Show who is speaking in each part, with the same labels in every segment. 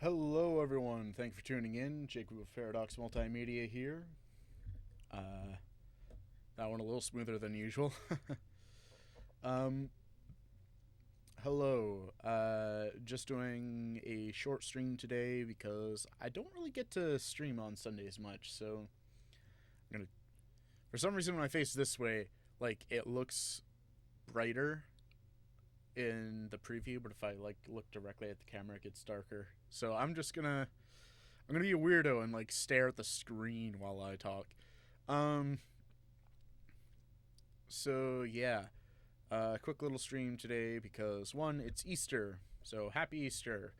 Speaker 1: Hello, everyone. Thank you for tuning in. Jacob of Paradox Multimedia here. Uh, that one a little smoother than usual. um, hello. Just doing a short stream today because I don't really get to stream on Sundays much. So I'm gonna. For some reason, when I face this way, like it looks brighter in the preview, but if I look directly at the camera, it gets darker. So I'm gonna be a weirdo and stare at the screen while I talk. Um. So yeah, quick little stream today because one, it's Easter. So happy Easter.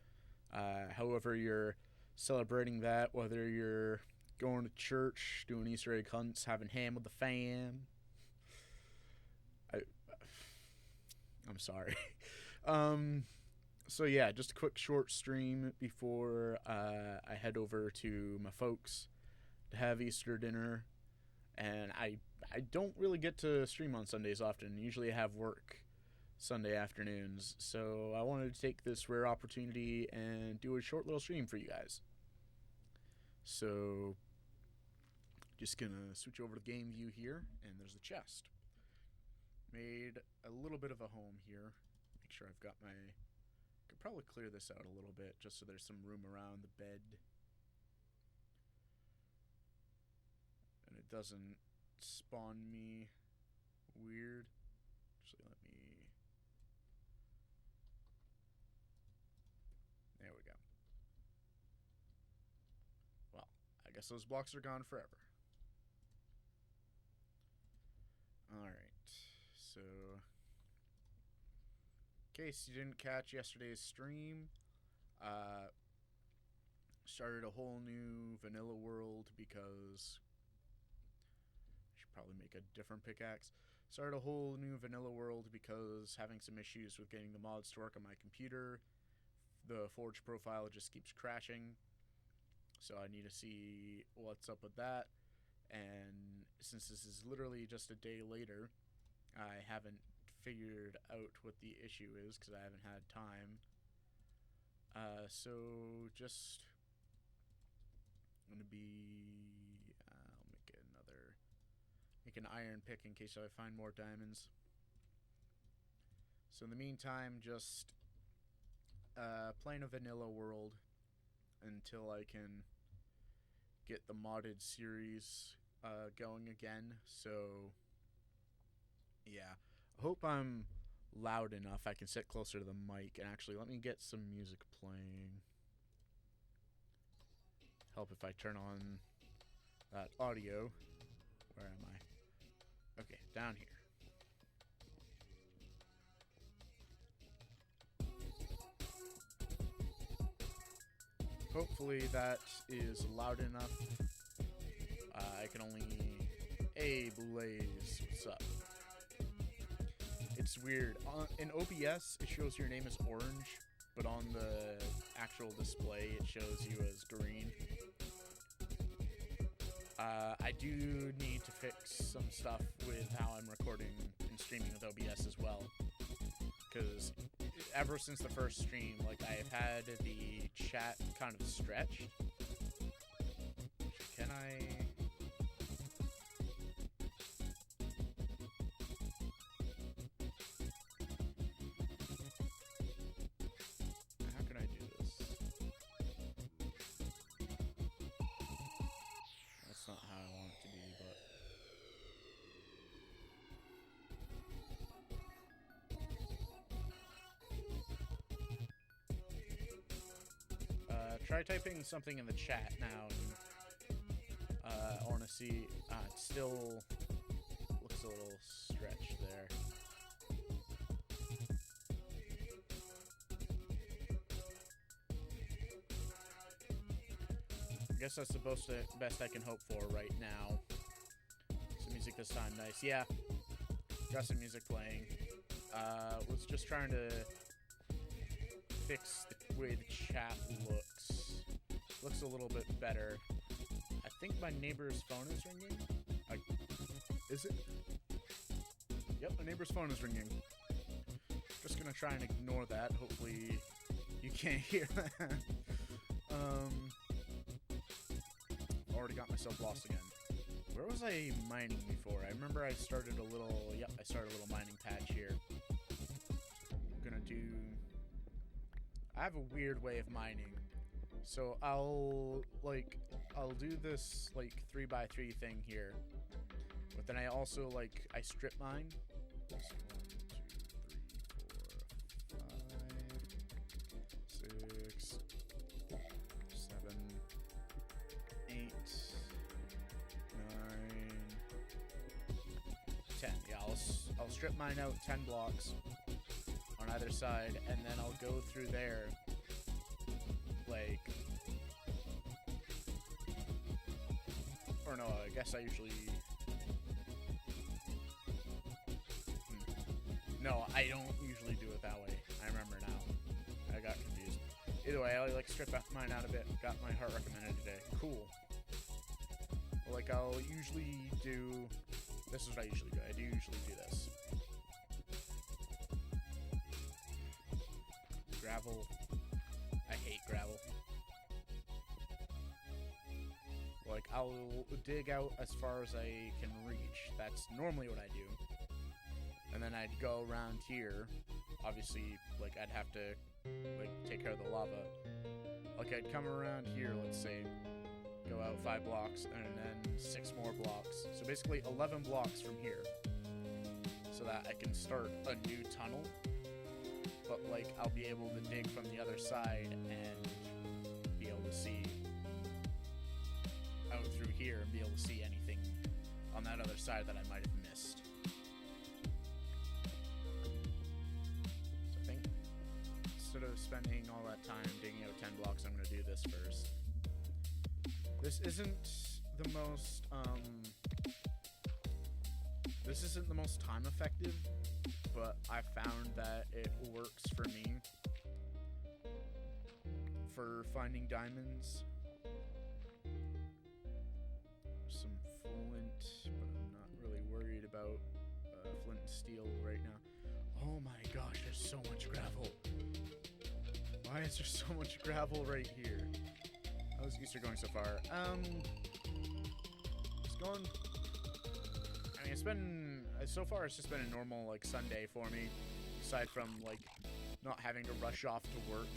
Speaker 1: However you're celebrating that, whether you're going to church, doing Easter egg hunts, having ham with the fam. I, I'm sorry. um. So yeah, just a quick short stream before I head over to my folks to have Easter dinner. And I don't really get to stream on Sundays often. Usually I have work Sunday afternoons. So I wanted to take this rare opportunity and do a short little stream for you guys. So just gonna switch over to game view here, and there's the chest. Made a little bit of a home here. Make sure I've got my... Could probably clear this out a little bit just so there's some room around the bed. And it doesn't spawn me weird. Actually, let me... There we go. Well, I guess those blocks are gone forever. Alright, so... In case you didn't catch yesterday's stream, started a whole new vanilla world because... I should probably make a different pickaxe. Started a whole new vanilla world because having some issues with getting the mods to work on my computer. The Forge profile just keeps crashing. So I need to see what's up with that. And since this is literally just a day later, I haven't figured out what the issue is because I haven't had time. So just... I'm going to be... I'll make another... Make an iron pick in case I find more diamonds. So in the meantime, just playing a vanilla world until I can get the modded series going again. So yeah, I hope I'm loud enough I can sit closer to the mic. And actually, let me get some music playing. Help if I turn on that audio. Where am I? Okay, down here. Hopefully that is loud enough. I can only... Hey, Blaze, what's up? It's weird. In OBS, it shows your name as orange, but on the actual display, it shows you as green. I do need to fix some stuff with how I'm recording and streaming with OBS as well. Because ever since the first stream, I've had the chat kind of stretched. Can I... How can I do this? That's not how I want it to be, but... Try typing something in the chat now. I want to see... it still looks a little stretched there. I guess that's the best I can hope for right now. Some music this time, nice. Yeah, got some music playing. Was just trying to fix the way the chat looks. Looks a little bit better. I think my neighbor's phone is ringing. Is it? Yep, my neighbor's phone is ringing. Just gonna try and ignore that. Hopefully you can't hear that. Already got myself lost again. Where was I mining before? I remember I started a little, yep, I started a little mining patch here. I'm gonna do, I have a weird way of mining. So I'll do this, like, 3x3 thing here. But then I also, like, I strip mine. So 1, 2, 3, 4, 5, 6, 7, 8, 9, 10. Yeah, I'll strip mine out 10 blocks on either side, and then I'll go through there, like, or no, I guess I usually, no, I don't usually do it that way. I remember now. I got confused. Either way, I like strip mine out a bit. Got my heart recommended today. Cool. Like, I'll usually do, this is what I usually do. I do usually do this. Gravel. I hate gravel. Like, I'll dig out as far as I can reach. That's normally what I do. And then I'd go around here. Obviously, like, I'd have to, like, take care of the lava. Like, I'd come around here, let's say, go out 5 blocks, and then 6 more blocks. So basically 11 blocks from here. So that I can start a new tunnel. But, like, I'll be able to dig from the other side and be able to see out through here and be able to see anything on that other side that I might have missed. So I think instead of spending all that time digging out 10 blocks, I'm going to do this first. This isn't the most, this isn't the most time effective, but I found that it works for me for finding diamonds. Some flint, but I'm not really worried about flint and steel right now. Oh my gosh, there's so much gravel. Why is there so much gravel right here? How's Easter going so far? It's going, I mean, it's been, so far it's just been a normal, like, Sunday for me, aside from, like, not having to rush off to work.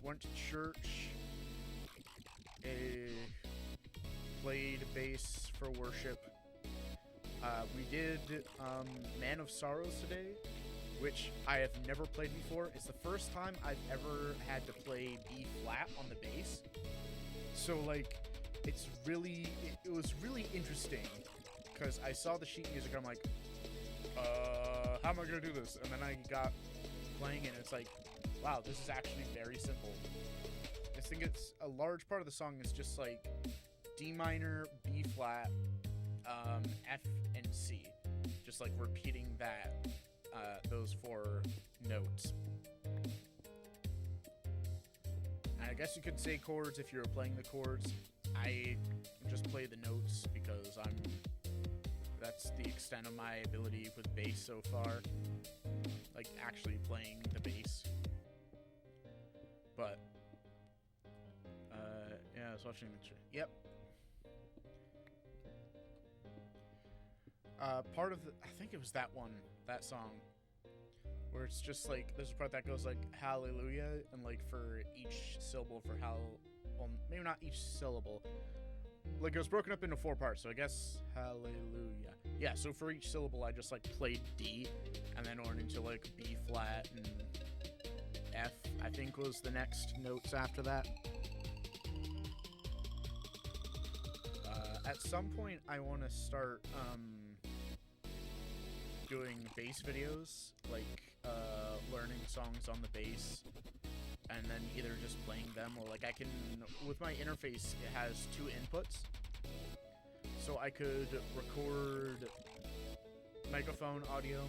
Speaker 1: Went to church, played bass for worship. We did Man of Sorrows today, which I have never played before. It's the first time I've ever had to play B flat on the bass. So, like, it was really interesting, because I saw the sheet music and I'm like, how am I gonna do this? And then I got playing it and it's like, wow, this is actually very simple. I think it's a large part of the song is just like D minor, B flat, F and C. Just like repeating that, those 4 notes. And I guess you could say chords if you were playing the chords. I just play the notes because that's the extent of my ability with bass so far. Like, actually playing the bass. But, yeah, I was watching the... Yep. Part of the... I think it was that song, where it's just, like, there's a part that goes, like, hallelujah, and, like, for each syllable for well, maybe not each syllable. Like, it was broken up into 4 parts, so I guess hallelujah. Yeah, so for each syllable, I just, like, played D, and then went into, like, B flat, and F, I think, was the next notes after that. At some point, I want to start, doing bass videos, like, learning songs on the bass, and then either just playing them, or, like, I can, with my interface, it has 2 inputs, so I could record microphone audio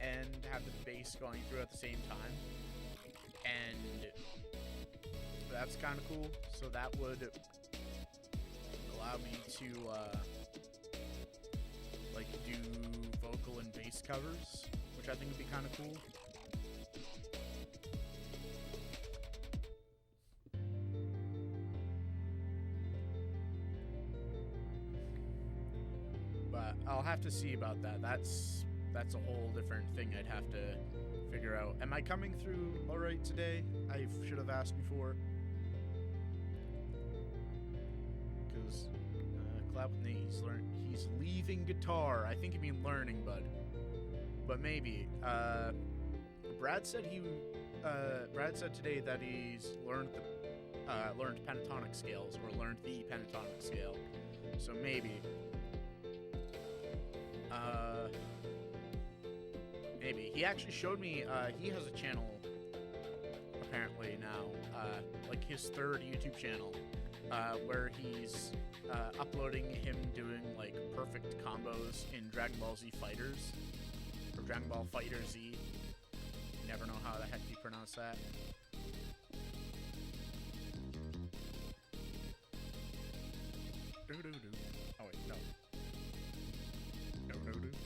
Speaker 1: and have the bass going through at the same time, and that's kind of cool. So that would allow me to like do vocal and bass covers, which I think would be kind of cool. I'll have to see about that. That's a whole different thing I'd have to figure out. Am I coming through all right today? I should have asked before. Because collab with Nate, he's leaving guitar. I think you mean learning, bud. But maybe. Brad said today that he's learned pentatonic scales, or learned the pentatonic scale. So maybe. Maybe. He actually showed me, he has a channel, apparently now, like his third YouTube channel, where he's uploading him doing, like, perfect combos in Dragon Ball Z Fighters, or Dragon Ball Fighter Z. Never know how the heck you pronounce that. Oh wait, no.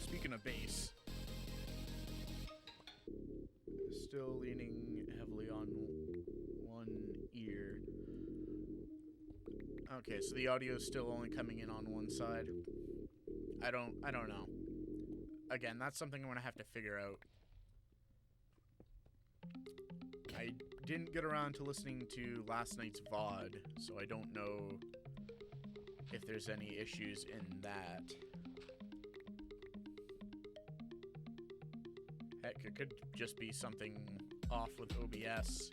Speaker 1: Speaking of bass, still leaning heavily on one ear. Okay, so the audio is still only coming in on one side. I don't know. Again, that's something I'm gonna have to figure out. I didn't get around to listening to last night's VOD, so I don't know if there's any issues in that. Heck, it could just be something off with OBS.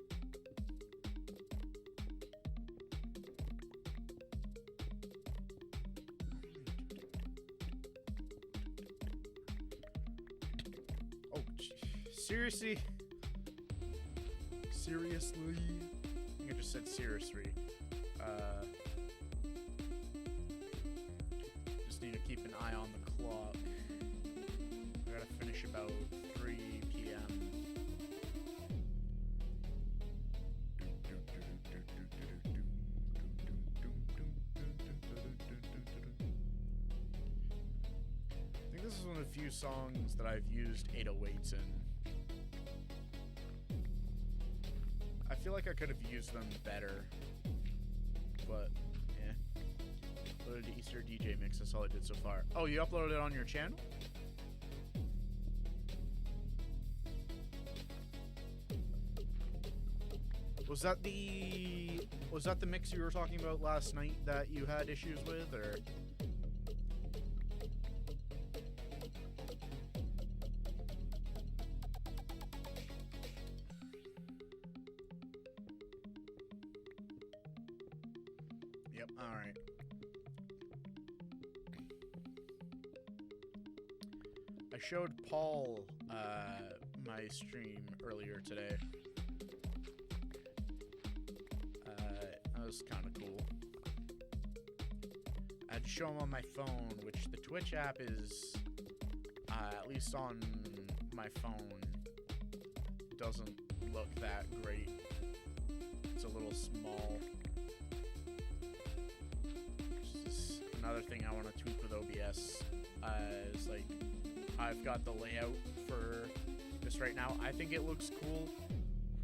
Speaker 1: Oh, seriously? Seriously? I think I just said seriously. Just need to keep an eye on the clock. I gotta finish about 3 p.m. I think this is one of the few songs that I've used 808s in. I feel like I could have used them better, but yeah. Uploaded to Easter DJ mix, that's all I did so far. Oh, you uploaded it on your channel? Was that the mix you were talking about last night that you had issues with, or? Yep, alright. I showed Paul my stream earlier today. That was kind of cool. I had to show him on my phone, which the Twitch app is, at least on my phone, doesn't look that great. It's a little small. Another thing I want to tweak with OBS is, like, I've got the layout for this right now. I think it looks cool,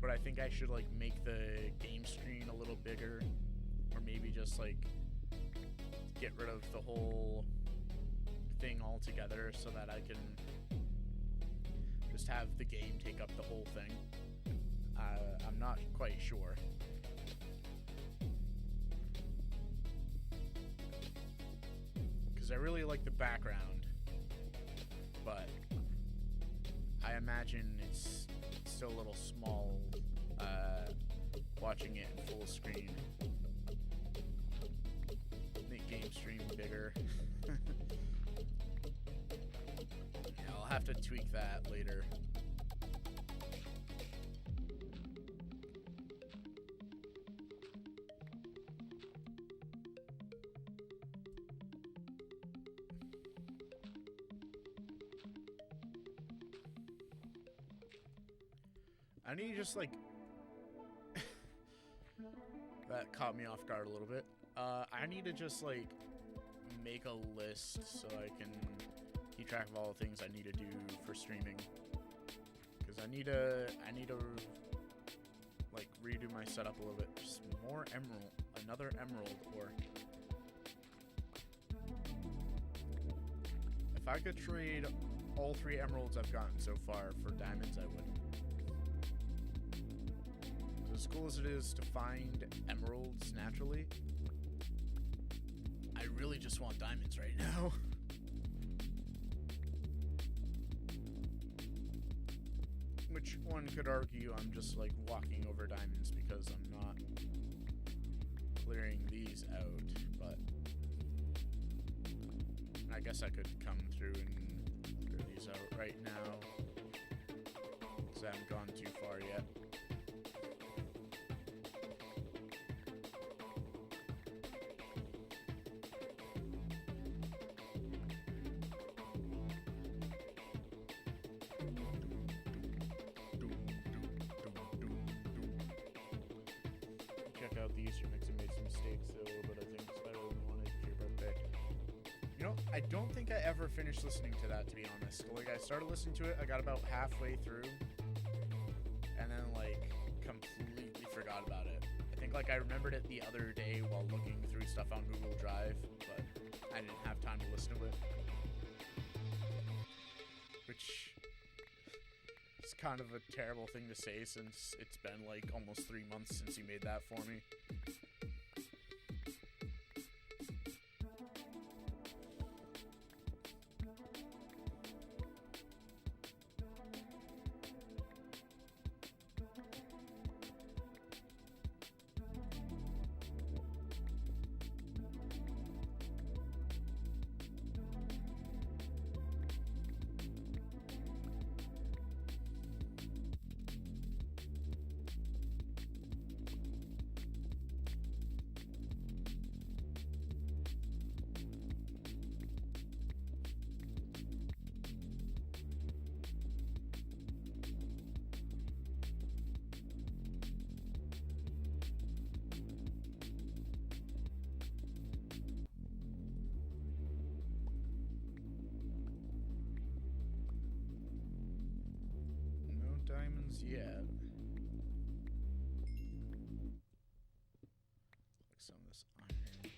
Speaker 1: but I think I should, like, make the game screen a little bigger, or maybe just, like, get rid of the whole thing altogether so that I can just have the game take up the whole thing. I'm not quite sure. Because I really like the background, but I imagine it's still a little small watching it in full screen. Make game stream bigger. Yeah, I'll have to tweak that later. I need to just, like... that caught me off guard a little bit. I need to just, like, make a list so I can keep track of all the things I need to do for streaming. Because I need to, like, redo my setup a little bit. Just more emerald. Another emerald ore. I If I could trade all 3 emeralds I've gotten so far for diamonds, I would. As cool as it is to find emeralds naturally, I really just want diamonds right now. Which one could argue I'm just like walking over diamonds because I'm not clearing these out, but I guess I could come through and clear these out right now because I haven't gone too far yet. Check out the Easter mix. I made some mistakes though, but I think it's better than the one I did for your birthday. You know, I don't think I ever finished listening to that, to be honest. Like, I started listening to it, I got about halfway through, and then, like, completely forgot about it. I think, like, I remembered it the other day while looking through stuff on Google Drive, but I didn't have time to listen to it. Which is kind of a terrible thing to say since it's been, like, almost 3 months since you made that for me. Diamonds yet. Like some of this iron.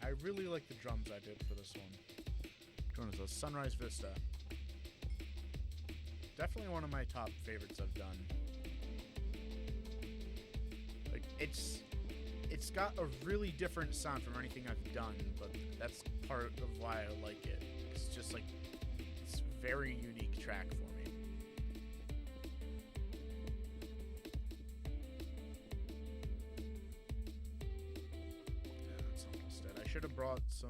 Speaker 1: I really like the drums I did for this one. Which one is this? Sunrise Vista. Definitely one of my top favorites I've done. Like, it's got a really different sound from anything I've done, but that's part of why I like it. It's just like, it's a very unique track for me. Should have brought some.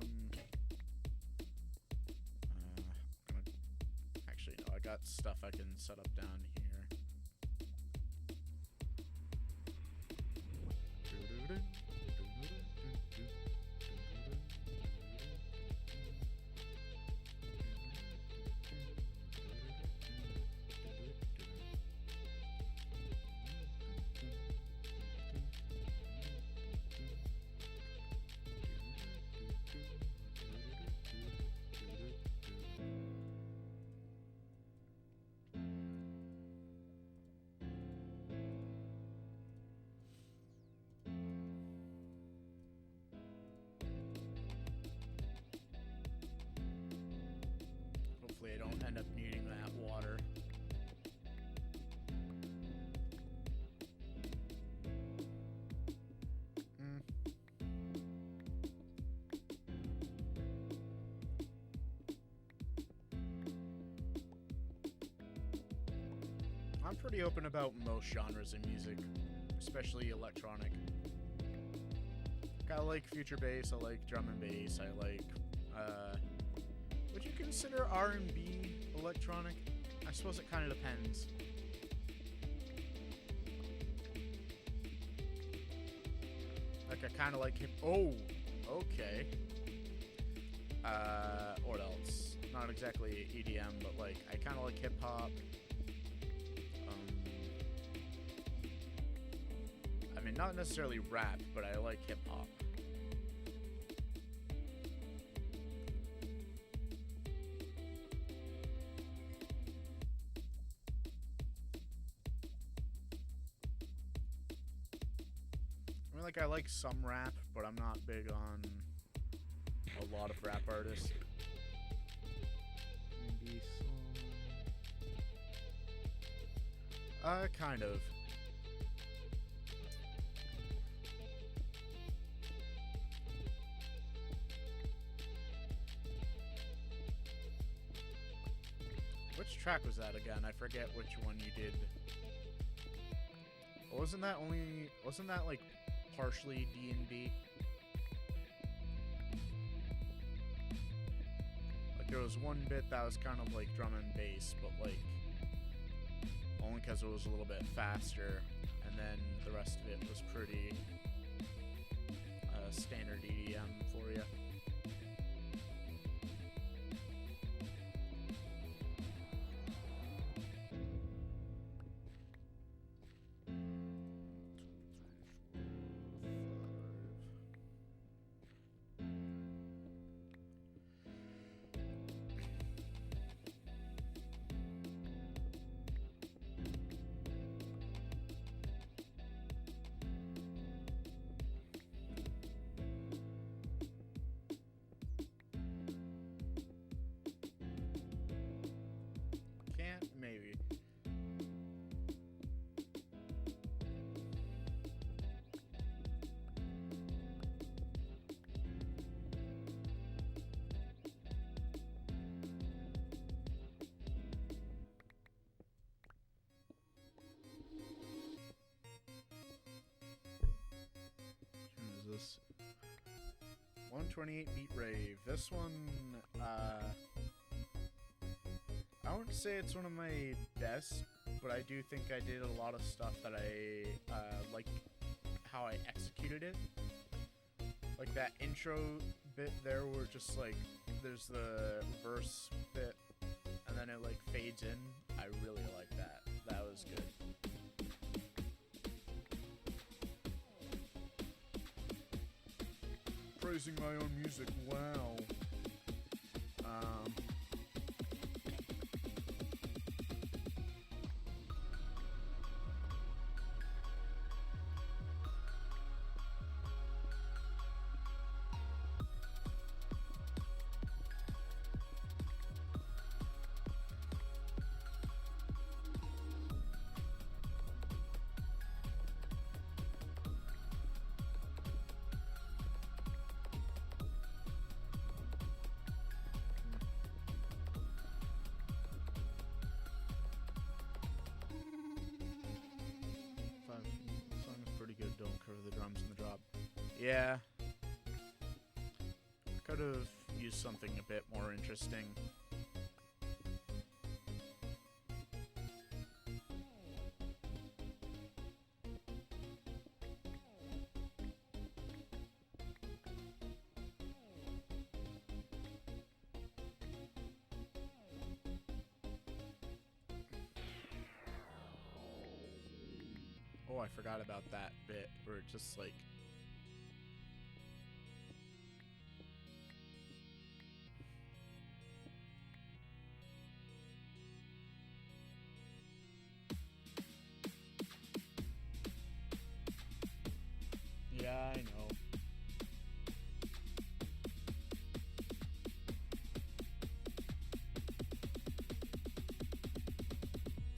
Speaker 1: Actually, no. I got stuff I can set up down here. Hopefully I don't end up needing that water. I'm pretty open about most genres of music, especially electronic. I like future bass, I like drum and bass, I like, would you consider R&B electronic? I suppose it kind of depends. Like, I kind of like hip. Oh, okay. What else? Not exactly EDM, but like, I kind of like hip hop. I mean, not necessarily rap, but I like hip hop. I mean, like, I like some rap, but I'm not big on a lot of rap artists. Indie song. Kind of. Which track was that again? I forget which one you did. Wasn't that like partially D&B? Like there was one bit that was kind of like drum and bass, but like only because it was a little bit faster, and then the rest of it was pretty standard EDM for you. Maybe. What is this? 128 beat rave. This one, I wouldn't say it's one of my best, but I do think I did a lot of stuff that I like how I executed it. Like that intro bit there where just like there's the verse bit and then it like fades in. I really like that. That was good. Praising my own music, wow. Don't cover the drums in the drop. Yeah. Could have used something a bit more interesting. Oh, I forgot about that bit where it just like... Yeah, I know.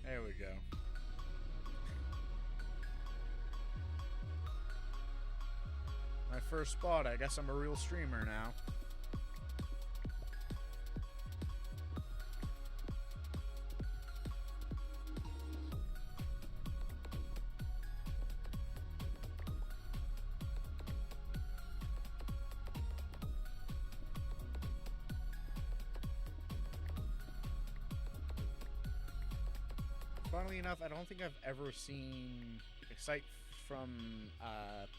Speaker 1: There we go. My first spot, I guess I'm a real streamer now. Funnily enough, I don't think I've ever seen Excite from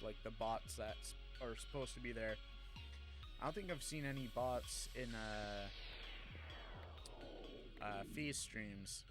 Speaker 1: like the bots that are supposed to be there. I don't think I've seen any bots in Feast streams.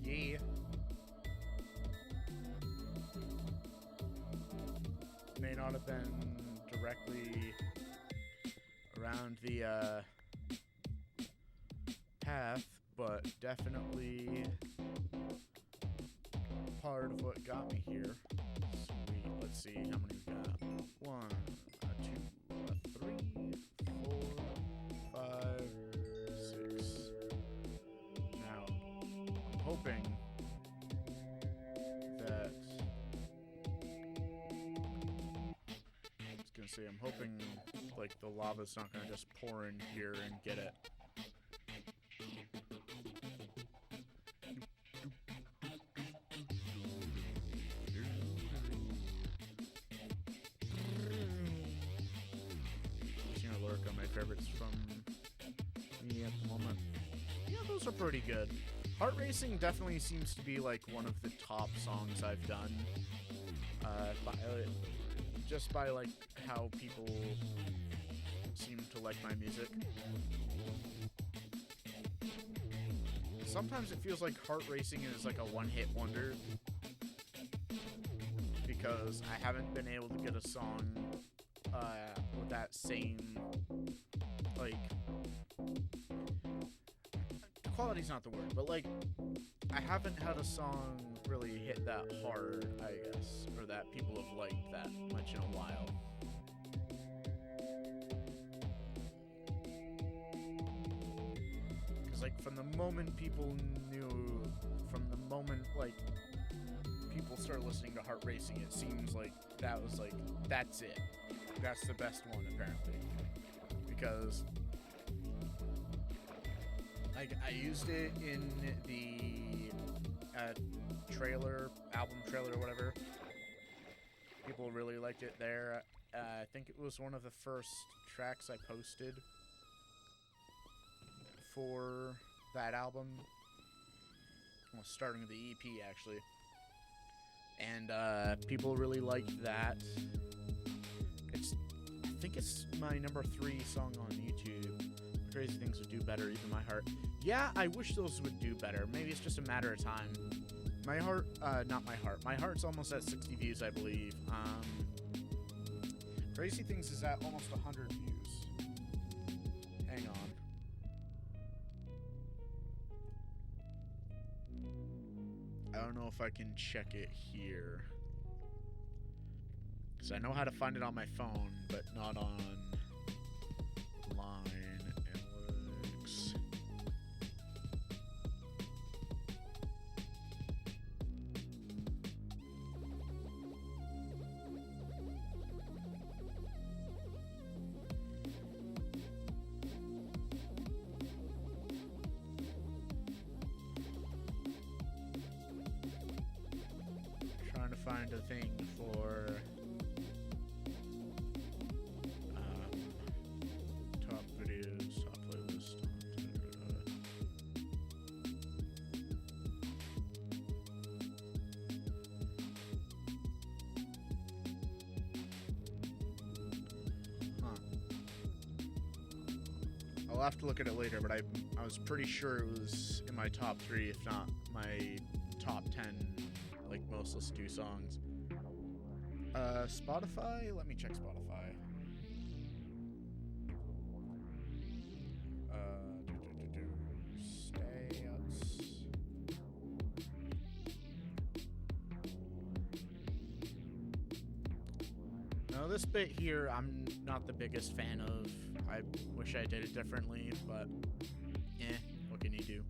Speaker 1: Yeah. May not have been directly around the path, but definitely part of what got me here. Sweet. Let's see how many we got. 1, 2, 3, 4, 5, 6. Now, I'm hoping that I'm hoping like the lava's not gonna just pour in here and get it. Just gonna lurk on my favorites from me at the moment. Yeah, those are pretty good. Heart Racing definitely seems to be like one of the top songs I've done. Just by like how people seem to like my music. Sometimes it feels like Heart Racing is like a one-hit wonder because I haven't been able to get a song with that same like quality's not the word, but like I haven't had a song really hit that hard, I guess, or that people have liked that much in a while. Because like from the moment people started listening to Heart Racing, it seems like that was like, that's it. That's the best one, apparently. Because I used it in the album trailer or whatever. People really liked it there. I think it was one of the first tracks I posted for that album. Well, starting the EP, actually. And people really liked that. I think it's my number 3 song on YouTube. Crazy Things Would Do Better, Even My Heart. Yeah, I wish those would do better. Maybe it's just a matter of time. My heart, not my heart. My heart's almost at 60 views, I believe. Crazy Things is at almost 100 views. Hang on. I don't know if I can check it here. Because I know how to find it on my phone, but not on line analytics. Trying to find a thing for top videos, top playlist. I'll have to look at it later, but I was pretty sure it was in my top 3, if not my top 10, like most listened to songs. Spotify? Let me check Spotify. Stats. Now this bit here, I'm not the biggest fan of. I wish I did it differently, but what can you do?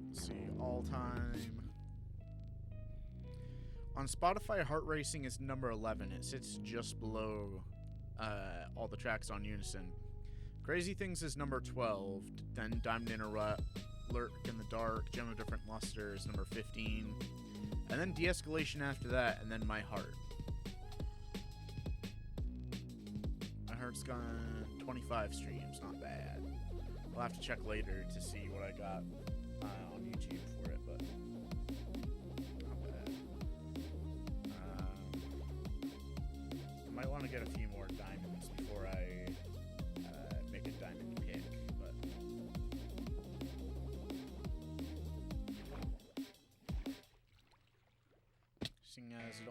Speaker 1: Let's see, all time. On Spotify, Heart Racing is number 11. It sits just below all the tracks on Unison. Crazy Things is number 12. Then Diamond in a Rut, Lurk in the Dark, Gem of Different Luster is number 15. And then De-Escalation after that, and then My Heart. My Heart's gone 25 streams, not bad. We'll have to check later to see what I got on YouTube for it, but not bad. I might want to get a few more diamonds before I make a diamond pick, but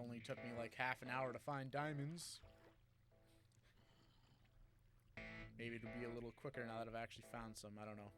Speaker 1: only took me like half an hour to find diamonds. Maybe it'll be a little quicker now that I've actually found some. I don't know.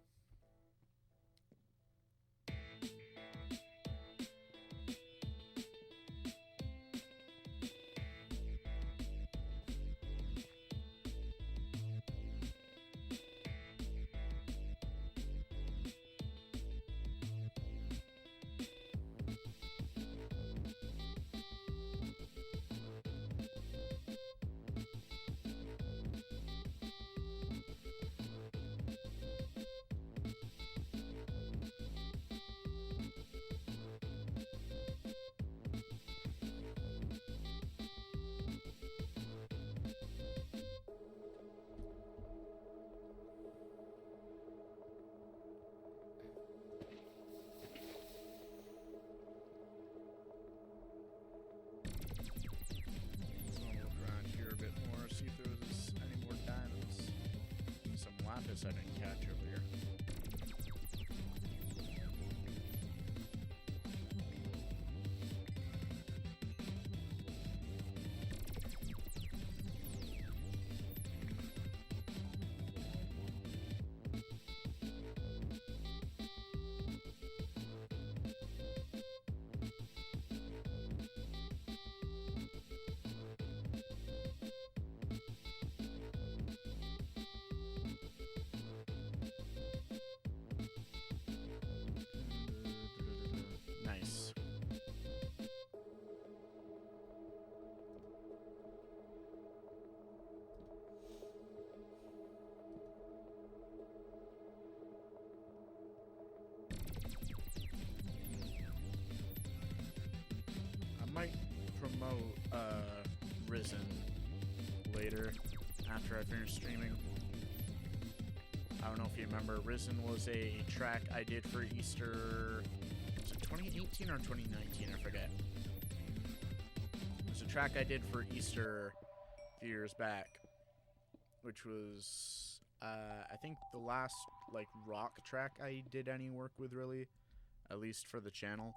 Speaker 1: Lapis I didn't catch earlier. Nice. I might promote Risen later after I finish streaming. I don't know if you remember, Risen was a track I did for Easter. 2018 or 2019, I forget. It was a track I did for Easter a few years back, which was, I think the last, like, rock track I did any work with, really, at least for the channel.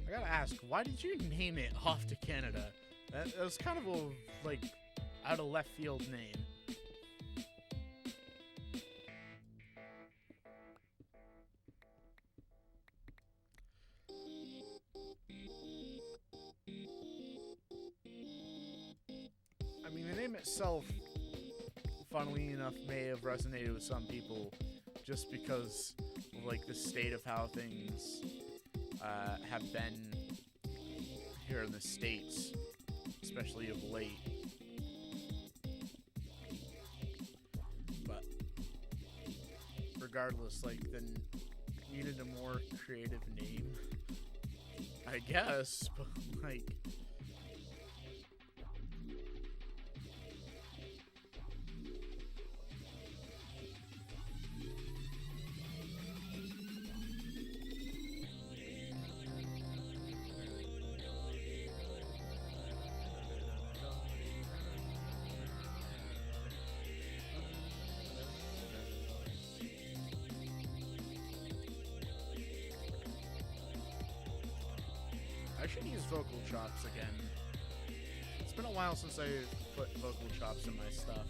Speaker 1: I gotta ask, why did you name it Off to Canada? That was kind of a, like, out of left field name. I mean, the name itself, funnily enough, may have resonated with some people just because of, like, the state of how things have been here in the States, especially of late. But regardless, like, needed a more creative name, I guess, but, like, I should use vocal chops again. It's been a while since I put vocal chops in my stuff.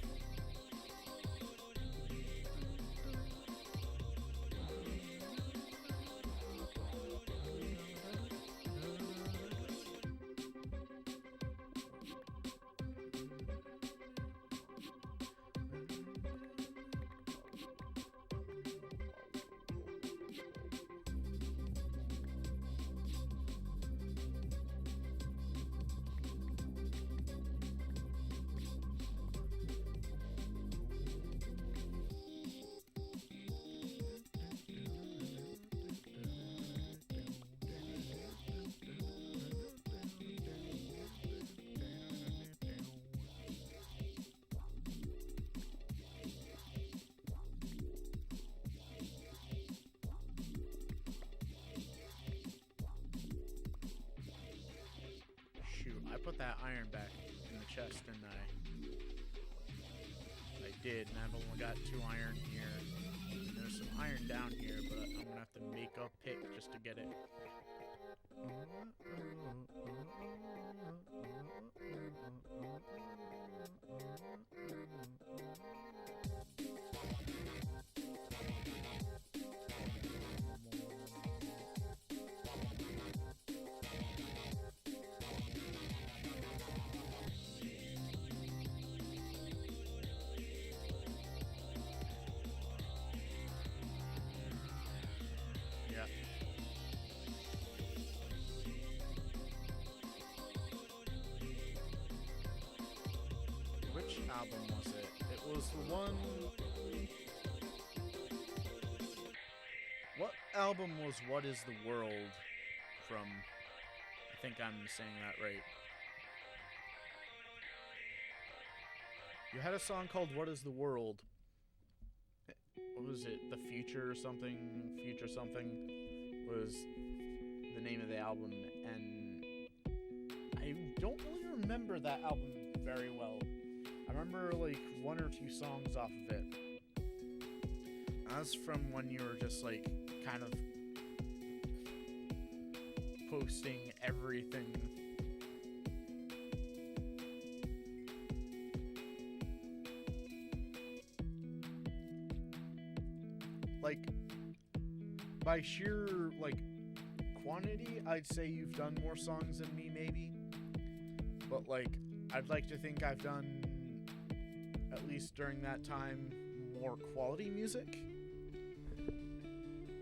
Speaker 1: put that iron back in the chest, didn't I? I did, and I've only got 2 iron here. And there's some iron down here, but I'm gonna have to make a pick just to get it. Yeah. Which album was it? It was the one... What album was What Is the World from? I think I'm saying that right. You had a song called What Is the World. What was it? The Future or something? Future something was the name of the album. And I don't really remember that album very well. I remember like 1 or 2 songs off of it. That's from when you were just like kind of posting everything. Like, by sheer like quantity, I'd say you've done more songs than me, maybe. But like, I'd like to think I've done, at least during that time, more quality music.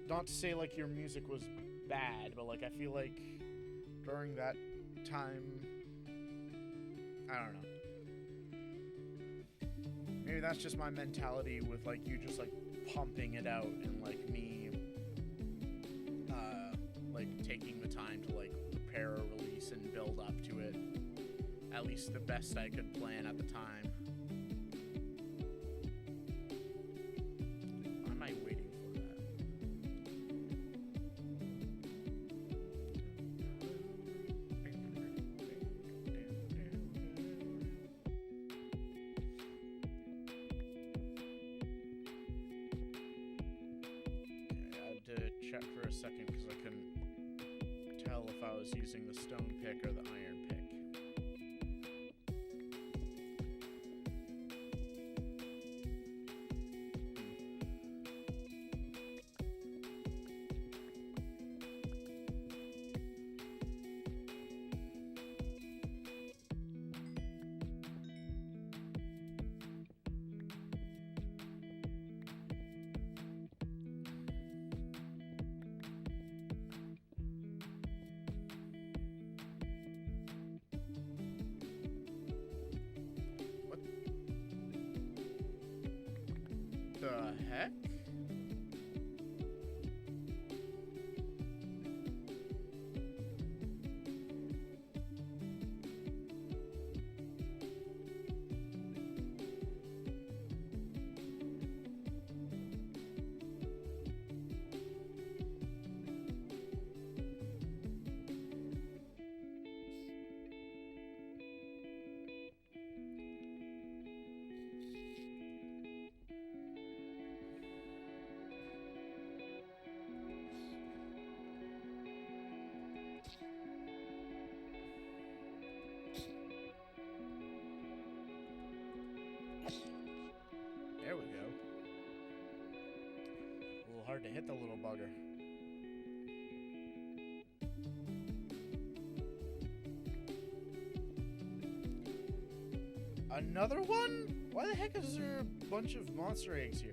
Speaker 1: Not to say like your music was bad, but like I feel like during that time, I don't know. Maybe that's just my mentality with like you just like pumping it out and like me like taking the time to like prepare a release and build up to it. At least the best I could plan at the time. Why am I waiting for that? Okay, I had to check for a second because I couldn't tell if I was using the stone pick or the iron pick. The heck? There we go. A little hard to hit the little bugger. Another one? Why the heck is there a bunch of monster eggs here?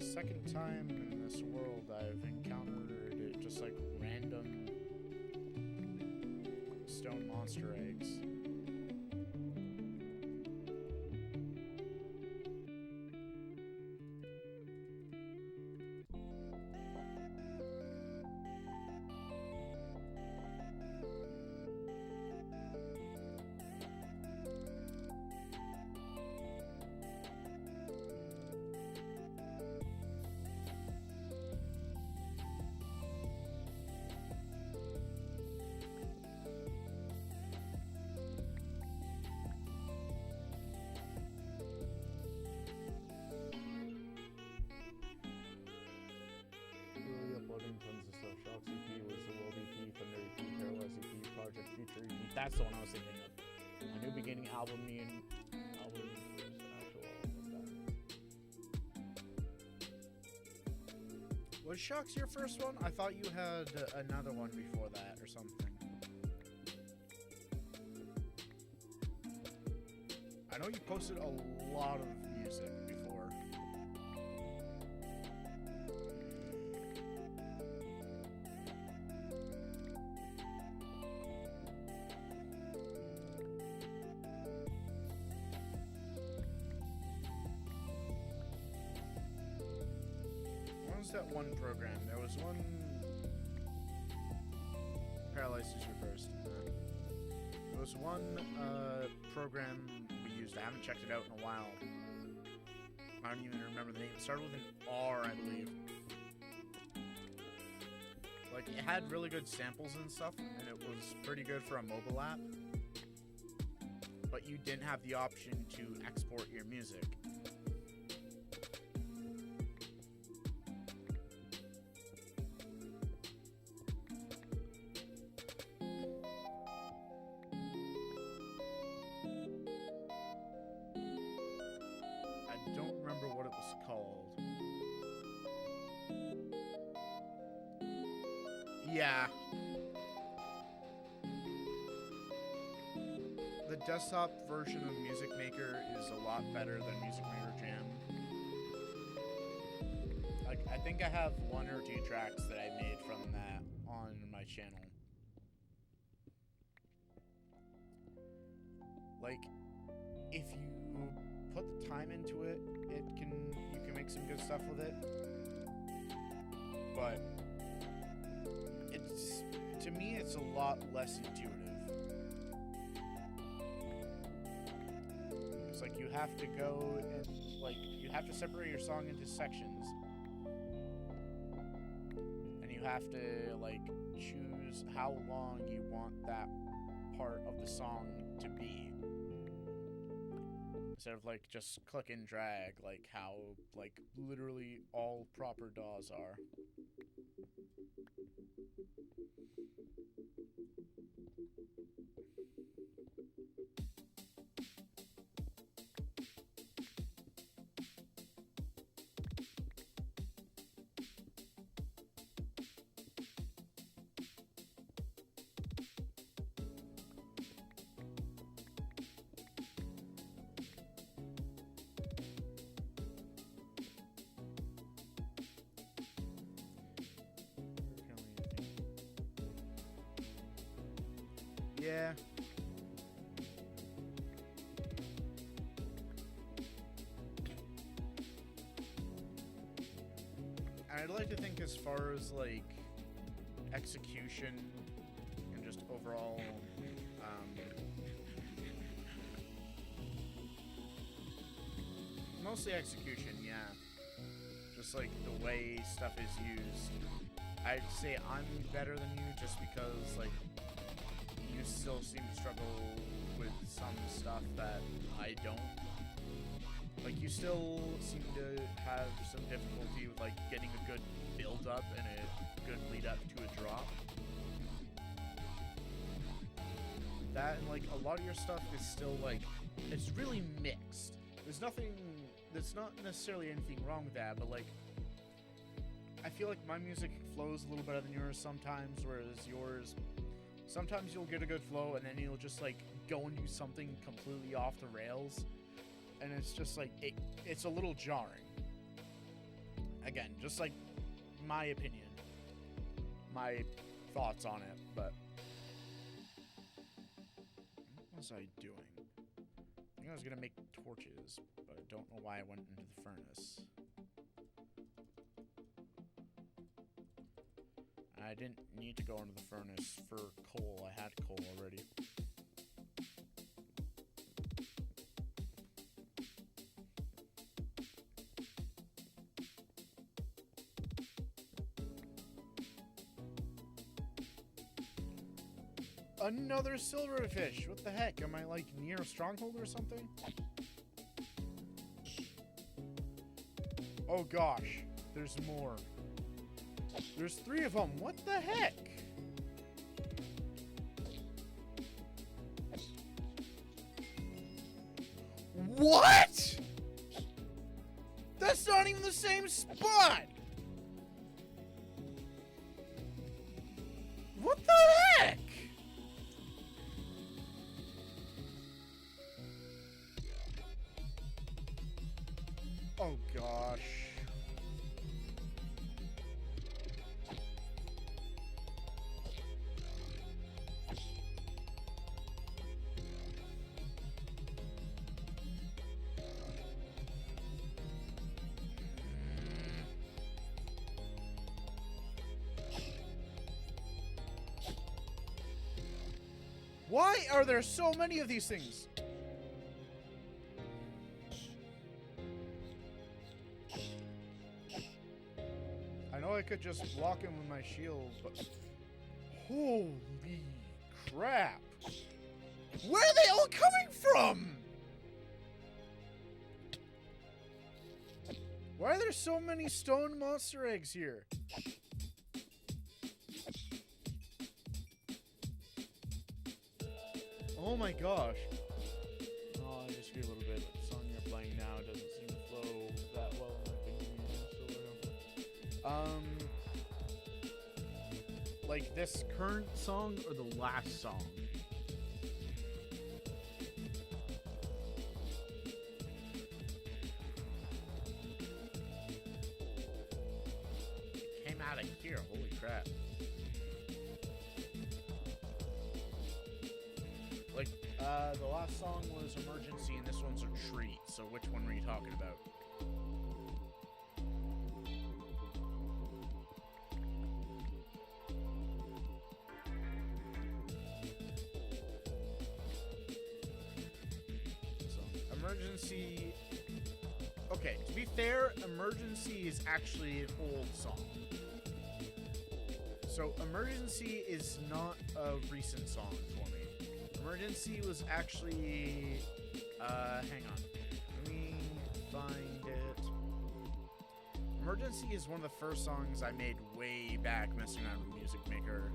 Speaker 1: Second time in this world I've encountered just like random stone monster eggs. Uploading tons of stuff. Shocks EP was the World EP, Thunder EP, Paralyze EP, Project Future EP. That's the one I was thinking of. A New Beginning album, me and album first actual album. Was Shocks your first one? I thought you had another one before that or something. I know you posted a lot of music before. That one program. There was one. Paralyzed is your first. There was one program we used. I haven't checked it out in a while. I don't even remember the name. It started with an R, I believe. Like, it had really good samples and stuff, and it was pretty good for a mobile app. But you didn't have the option to export your music. Yeah. The desktop version of Music Maker is a lot better than Music Maker Jam. Like, I think I have 1 or 2 tracks that I made from that on my channel. Like, if you put the time into it, you can make some good stuff with it. But to me, it's a lot less intuitive. It's like you have to go and, like, you have to separate your song into sections. And you have to, like, choose how long you want that part of the song to be. Instead of, like, just click and drag, like how, like, literally all proper DAWs are. Yeah. I'd like to think as far as, like, execution and just overall, mostly execution, yeah. Just, like, the way stuff is used. I'd say I'm better than you just because, like, you still seem to struggle with some stuff that I don't. Like, you still seem to have some difficulty with, like, getting a good build-up and a good lead-up to a drop. That, and, like, a lot of your stuff is still, like, it's really mixed. There's not necessarily anything wrong with that, but, like, I feel like my music flows a little better than yours sometimes, whereas yours, sometimes you'll get a good flow, and then you'll just, like, go and do something completely off the rails. And it's just, like, it's a little jarring. Again, just, like, my opinion. My thoughts on it, but was I doing? I think I was gonna make torches, but I don't know why I went into the furnace. I didn't need to go into the furnace for coal. I had coal already. Another silverfish! What the heck? Am I like near a stronghold or something? Oh gosh, there's more. There's 3 of them. What the heck? What? That's not even the same spot. What the heck? Oh gosh. Why are there so many of these things? I know I could just block him with my shield, but... Holy crap! Where are they all coming from? Why are there so many stone monster eggs here? Oh my gosh. Oh, I just feel a little bit. The song you're playing now doesn't seem to flow that well in my opinion. Like this current song or the last song? It came out of here, holy crap. Like, the last song was Emergency, and this one's a treat, so which one were you talking about? So, Emergency... Okay, to be fair, Emergency is actually an old song. So, Emergency is not a recent song for me. Emergency was actually, hang on. Let me find it. Emergency is one of the first songs I made way back messing around with Music Maker.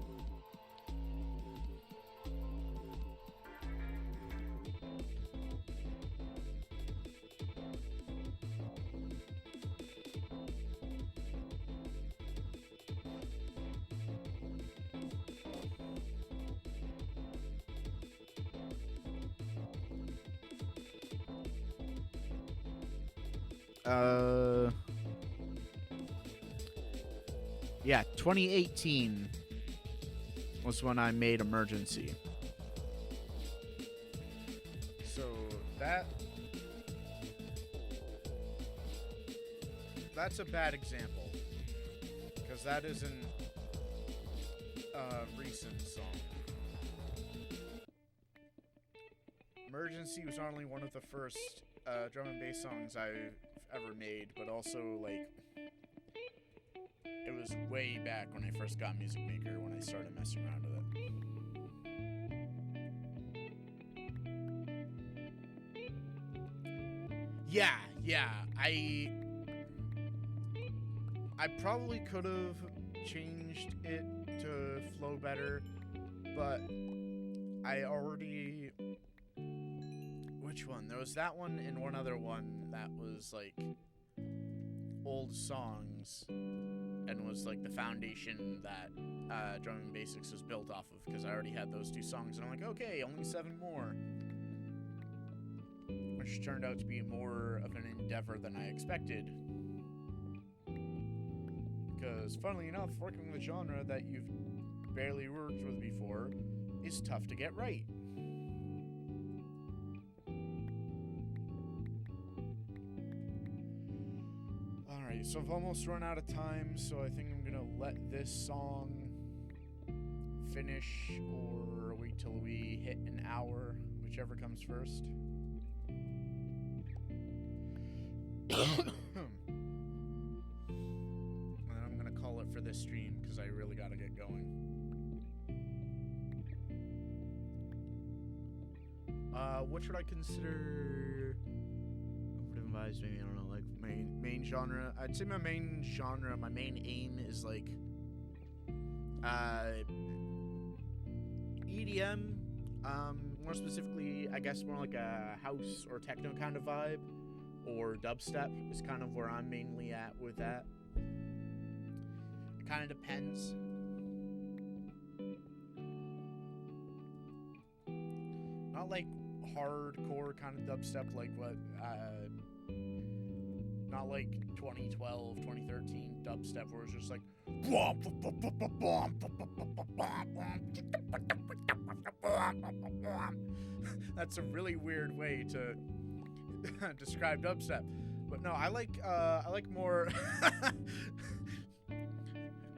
Speaker 1: Yeah, 2018 was when I made Emergency. So that's a bad example, because that isn't a recent song. Emergency was not only one of the first drum and bass songs I've ever made, but also, like, it was way back when I first got Music Maker, when I started messing around with it. Yeah, I probably could have changed it to flow better, but I already... Which one? There was that one and one other one that was, like, old songs, and was, like, the foundation that Drum & Basics was built off of, because I already had those 2 songs, and I'm like, okay, only 7 more. Which turned out to be more of an endeavor than I expected. Because, funnily enough, working with a genre that you've barely worked with before is tough to get right. Alright, so I've almost run out of time, so I think I'm gonna let this song finish or wait till we hit an hour, whichever comes first. And then I'm gonna call it for this stream because I really gotta get going. What should I consider? What advise me? I don't know, like main genre. I'd say my main genre, my main aim is like EDM. More specifically, I guess more like a house or techno kind of vibe, or dubstep is kind of where I'm mainly at with that. It kind of depends. Not like hardcore kind of dubstep like what not like 2012 2013 dubstep where it's just like that's a really weird way to describe dubstep, but no, I like more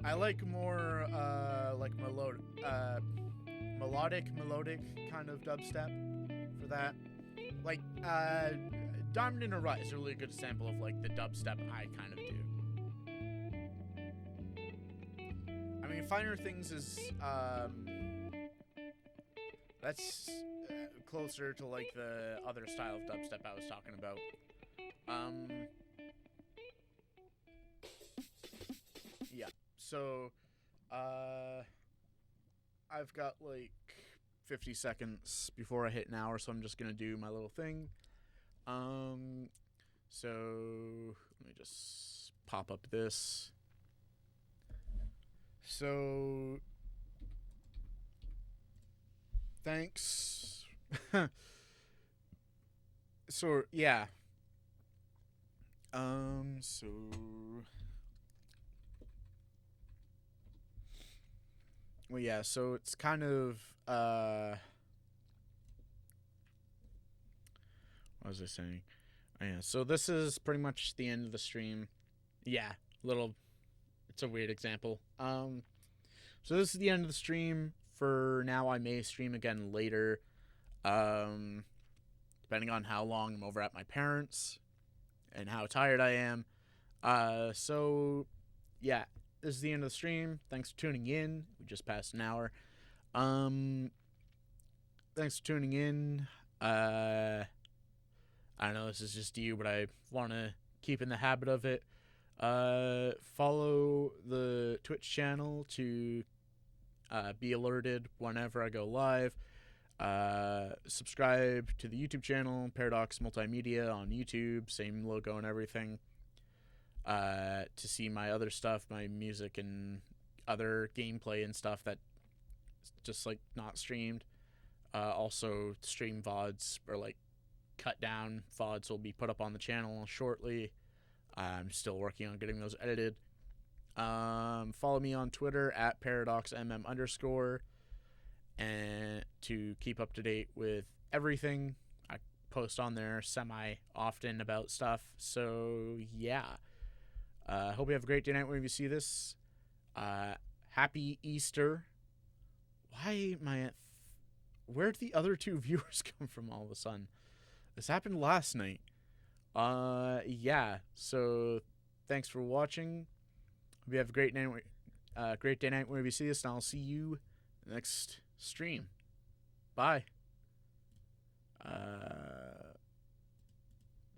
Speaker 1: I like more like melodic kind of dubstep for that. Like Diamond in a Rut is a really good example of like the dubstep I kind of do. I mean, Finer Things is that's closer to like the other style of dubstep I was talking about. Yeah. So I've got like 50 seconds before I hit an hour, so I'm just gonna do my little thing. So let me just pop up this. So thanks. So yeah. So well, yeah, so it's kind of what was I saying? Oh, yeah, so this is pretty much the end of the stream. Yeah, it's a weird example. So this is the end of the stream. For now, I may stream again later. Depending on how long I'm over at my parents and how tired I am. So yeah, this is the end of the stream. Thanks for tuning in. We just passed an hour. Thanks for tuning in. I don't know, this is just you, but I want to keep in the habit of it. Follow the Twitch channel to be alerted whenever I go live. Subscribe to the YouTube channel, Paradox Multimedia on YouTube, same logo and everything. To see my other stuff, my music and other gameplay and stuff that's just like not streamed. Also stream VODs or like cut down VODs will be put up on the channel shortly. I'm still working on getting those edited. Follow me on Twitter at ParadoxMM_, and to keep up to date with everything. I post on there semi-often about stuff. So yeah. Hope you have a great day night when you see this. Happy Easter. Where'd the other two viewers come from all of a sudden? This happened last night. Yeah. So thanks for watching. Hope you have a great day night when you see this, and I'll see you next stream. Bye. I'm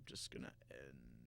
Speaker 1: just gonna end.